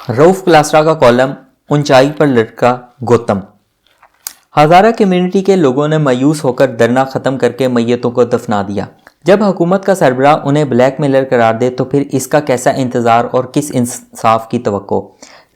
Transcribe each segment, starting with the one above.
रऊफ क्लासरा का कॉलम ऊंचाई पर लटका गौतम। हजारा कम्युनिटी के लोगों ने मायूस होकर धरना खत्म करके मैयतों को दफना दिया। जब हुकूमत का सरबराह उन्हें ब्लैकमेलर करार दे तो फिर इसका कैसा इंतजार और किस इंसाफ की तवक्को।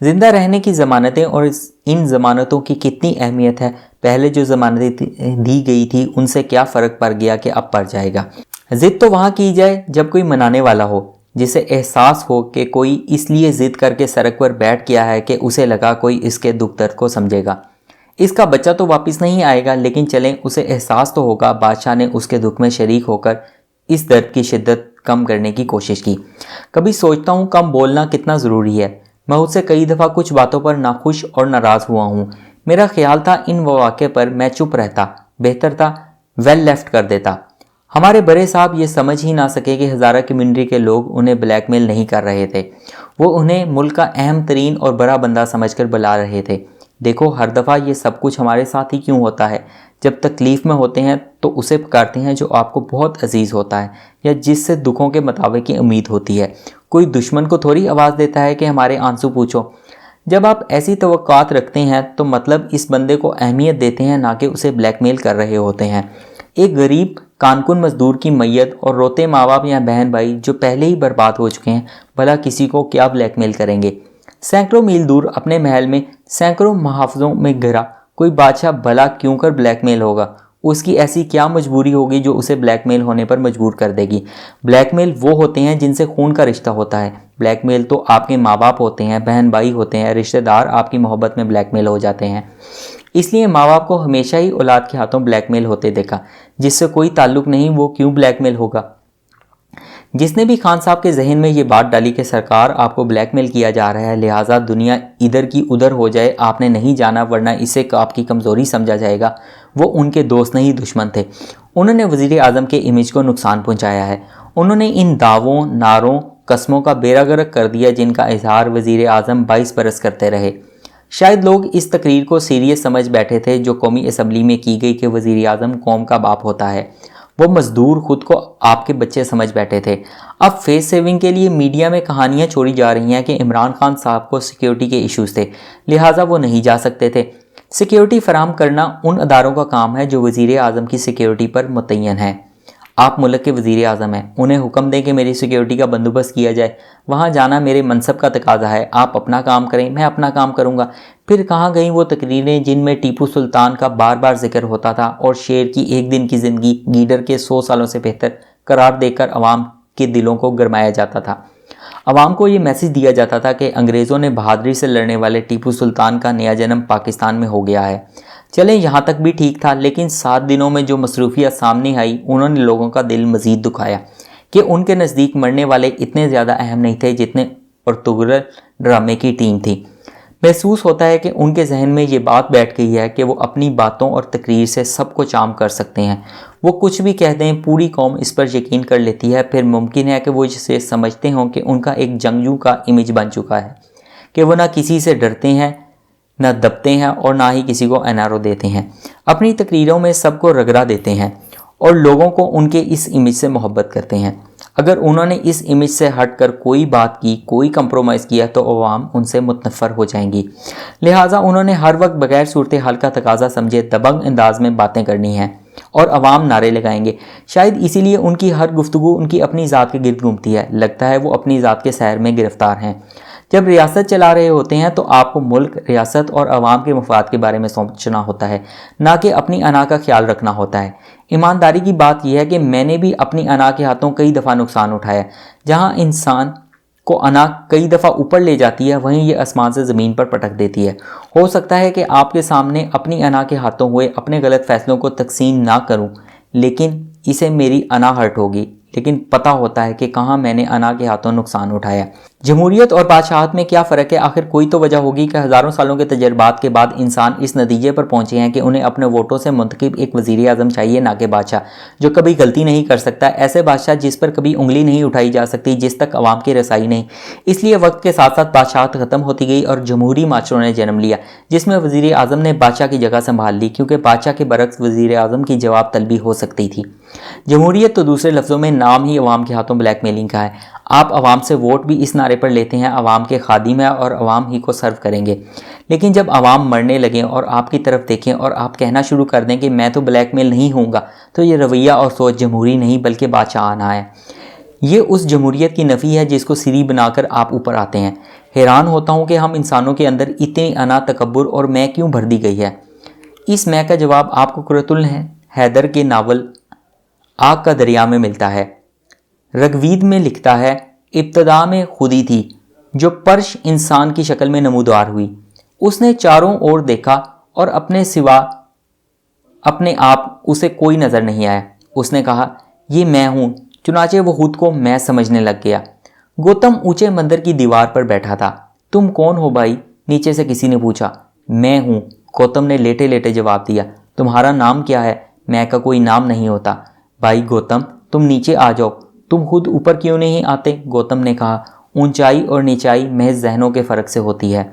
जिंदा रहने की जमानतें और इन जमानतों की कितनी अहमियत है। पहले जो जमानतें दी गई थी उनसे क्या फ़र्क पड़ गया कि अब पड़ जाएगा। ज़िद तो वहाँ की जाए जब कोई मनाने वाला हो, जिसे एहसास हो कि कोई इसलिए ज़िद करके सड़क पर बैठ गया है कि उसे लगा कोई इसके दुख दर्द को समझेगा। इसका बच्चा तो वापस नहीं आएगा, लेकिन चलें उसे एहसास तो होगा बादशाह ने उसके दुख में शरीक होकर इस दर्द की शिद्दत कम करने की कोशिश की। कभी सोचता हूँ कम बोलना कितना ज़रूरी है। मैं उससे कई दफ़ा कुछ बातों पर नाखुश और नाराज़ हुआ हूँ। मेरा ख्याल था इन वाक़े पर मैं चुप रहता, बेहतर था वेल लेफ्ट कर देता। हमारे बड़े साहब ये समझ ही ना सके कि हज़ारा कम्युनिटी के लोग उन्हें ब्लैकमेल नहीं कर रहे थे, वो उन्हें मुल्क का अहम तरीन और बड़ा बंदा समझकर बुला रहे थे। देखो हर दफ़ा ये सब कुछ हमारे साथ ही क्यों होता है। जब तकलीफ़ में होते हैं तो उसे पुकारते हैं जो आपको बहुत अजीज़ होता है या जिससे दुखों के मुताबिक की उम्मीद होती है। कोई दुश्मन को थोड़ी आवाज़ देता है कि हमारे आंसू पूछो। जब आप ऐसी तवक्कात रखते हैं तो मतलब इस बंदे को अहमियत देते हैं, ना कि उसे ब्लैकमेल कर रहे होते हैं। एक गरीब कानकुन मजदूर की मैयत और रोते माँ बाप या बहन भाई जो पहले ही बर्बाद हो चुके हैं, भला किसी को क्या ब्लैकमेल करेंगे। सैकड़ों मील दूर अपने महल में सैकड़ों मुहाफ़िज़ों में घिरा कोई बादशाह भला क्यों कर ब्लैकमेल होगा। उसकी ऐसी क्या मजबूरी होगी जो उसे ब्लैकमेल होने पर मजबूर कर देगी। ब्लैकमेल वो होते हैं जिनसे खून का रिश्ता होता है। ब्लैकमेल तो आपके माँ बाप होते हैं, बहन भाई होते हैं, रिश्तेदार आपकी मोहब्बत में ब्लैकमेल हो जाते हैं। इसलिए माँ बाप को हमेशा ही औलाद के हाथों ब्लैकमेल होते देखा। जिससे कोई ताल्लुक नहीं वो क्यों ब्लैकमेल होगा। जिसने भी खान साहब के जहन में ये बात डाली कि सरकार आपको ब्लैकमेल किया जा रहा है, लिहाजा दुनिया इधर की उधर हो जाए, आपने नहीं जाना वरना इसे आपकी कमज़ोरी समझा जाएगा, वो उनके दोस्त नहीं दुश्मन थे। उन्होंने वज़ीर आज़म के इमेज को नुकसान पहुँचाया है। उन्होंने इन दावों, नारों, कस्मों का बेड़ा गर्क कर दिया जिनका इजहार वज़ीर आज़म 22 बरस करते रहे। शायद लोग इस तकरीर को सीरियस समझ बैठे थे जो कौमी असम्बली में की गई कि वज़ीर आज़म कौम का बाप होता है। वो मजदूर खुद को आपके बच्चे समझ बैठे थे। अब फेस सेविंग के लिए मीडिया में कहानियां छोड़ी जा रही हैं कि इमरान खान साहब को सिक्योरिटी के इश्यूज़ थे, लिहाजा वो नहीं जा सकते थे। सिक्योरिटी फराहम करना उन अदारों का काम है जो वज़ीर आज़म की सिक्योरिटी पर मुतय्यन है। आप मुल्क के वज़ीर आज़म हैं, उन्हें हुक्म दें कि मेरी सिक्योरिटी का बंदोबस्त किया जाए। वहाँ जाना मेरे मनसब का तकाजा है। आप अपना काम करें, मैं अपना काम करूँगा। फिर कहाँ गई वो तकरीरें जिनमें टीपू सुल्तान का बार बार जिक्र होता था और शेर की एक दिन की ज़िंदगी गीडर के 100 सालों से बेहतर करार देकर अवाम के दिलों को गरमाया जाता था। अवाम को ये मैसेज दिया जाता था कि अंग्रेज़ों ने बहादुरी से लड़ने वाले टीपू सुल्तान का नया जन्म पाकिस्तान में हो गया है। चलें यहाँ तक भी ठीक था, लेकिन 7 दिनों में जो मसरूफियत सामने आई उन्होंने लोगों का दिल मज़ीद दुखाया कि उनके नज़दीक मरने वाले इतने ज़्यादा अहम नहीं थे जितने अर्तुगरुल ड्रामे की टीम थी। महसूस होता है कि उनके जहन में ये बात बैठ गई है कि वो अपनी बातों और तकरीर से सबको चाम कर सकते हैं। वो कुछ भी कह दें, पूरी कौम इस पर यकीन कर लेती है। फिर मुमकिन है कि वो इसे समझते हों कि उनका एक जंगजू का इमेज बन चुका है, कि वो ना किसी से डरते हैं, ना दबते हैं और ना ही किसी को एनआरओ देते हैं। अपनी तकरीरों में सबको रगड़ा देते हैं और लोगों को उनके इस इमेज से मोहब्बत करते हैं। अगर उन्होंने इस इमेज से हटकर कोई बात की, कोई कंप्रोमाइज़ किया तो अवाम उनसे मुतनफ़र हो जाएंगी। लिहाजा उन्होंने हर वक्त बगैर सूरत हाल का तकाजा समझे दबंग अंदाज में बातें करनी हैं और अवाम नारे लगाएंगे। शायद इसीलिए उनकी हर गुफ्तगू उनकी अपनी ज़ात के गिर्द घूमती है। लगता है वो अपनी ज़ात के सैर में गिरफ्तार हैं। जब रियासत चला रहे होते हैं तो आपको मुल्क, रियासत और अवाम के मफाद के बारे में सोचना होता है, ना कि अपनी अना का ख्याल रखना होता है। ईमानदारी की बात यह है कि मैंने भी अपनी अना के हाथों कई दफ़ा नुकसान उठाया। जहां इंसान को अना कई दफ़ा ऊपर ले जाती है, वहीं ये आसमान से ज़मीन पर पटक देती है। हो सकता है कि आपके सामने अपनी अना के हाथों हुए अपने गलत फैसलों को तकसीम ना करूं, लेकिन इसे मेरी अना हर्ट होगी। लेकिन पता होता है कि कहाँ मैंने अना के हाथों नुकसान उठाया। जमहूरियत और बादशाहत में क्या फ़र्क है। आखिर कोई तो वजह होगी कि हज़ारों सालों के तजर्बात के बाद इंसान इस नतीजे पर पहुँचे हैं कि उन्हें अपने वोटों से मुंतखब एक वज़ीर आज़म चाहिए, ना कि बादशाह जो कभी गलती नहीं कर सकता। ऐसे बादशाह जिस पर कभी उंगली नहीं उठाई जा सकती, जिस तक अवाम की रसाई नहीं। इसलिए वक्त के साथ साथ बादशाहत ख़त्म होती गई और जमहूरी माशरों ने जन्म लिया जिसमें वज़ीर आज़म ने बादशाह की जगह संभाल ली, क्योंकि बादशाह के बरक्स वज़ीर आज़म की जवाब तलबी हो सकती थी। जमहूरियत तो दूसरे लफ्ज़ों में नाम ही अवाम के हाथों ब्लैकमेलिंग का है। آپ عوام سے ووٹ بھی اس نعرے پر لیتے ہیں عوام کے خادم ہیں اور عوام ہی کو سرو کریں گے، لیکن جب عوام مرنے لگیں اور آپ کی طرف دیکھیں اور آپ کہنا شروع کر دیں کہ میں تو بلیک میل نہیں ہوں گا، تو یہ رویہ اور سوچ جمہوری نہیں بلکہ بادشاہانہ ہے۔ یہ اس جمہوریت کی نفی ہے جس کو سیڑھی بنا کر آپ اوپر آتے ہیں۔ حیران ہوتا ہوں کہ ہم انسانوں کے اندر اتنی انا، تکبر اور میں کیوں بھر دی گئی ہے۔ اس میں کا جواب آپ کو قرۃ الحیدر کے ناول آگ کا دریا میں ملتا ہے۔ رگوید میں لکھتا ہے، ابتدا میں خودی تھی جو پرش انسان کی شکل میں نمودار ہوئی۔ اس نے چاروں اور دیکھا اور اپنے سوا اپنے آپ اسے کوئی نظر نہیں آیا۔ اس نے کہا، یہ میں ہوں، چنانچہ وہ خود کو میں سمجھنے لگ گیا۔ گوتم اونچے مندر کی دیوار پر بیٹھا تھا۔ تم کون ہو بھائی؟ نیچے سے کسی نے پوچھا۔ میں ہوں، گوتم نے لیٹے لیٹے جواب دیا۔ تمہارا نام کیا ہے؟ میں کا کوئی نام نہیں ہوتا۔ بھائی گوتم، تم نیچے آ جاؤ، تم خود اوپر کیوں نہیں آتے؟ گوتم نے کہا، اونچائی اور نیچائی محض ذہنوں کے فرق سے ہوتی ہے۔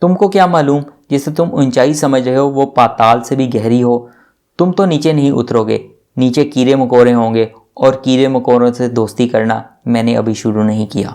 تم کو کیا معلوم، جسے تم اونچائی سمجھ رہے ہو وہ پاتال سے بھی گہری ہو۔ تم تو نیچے نہیں اترو گے، نیچے کیڑے مکوڑے ہوں گے، اور کیڑے مکوڑوں سے دوستی کرنا میں نے ابھی شروع نہیں کیا۔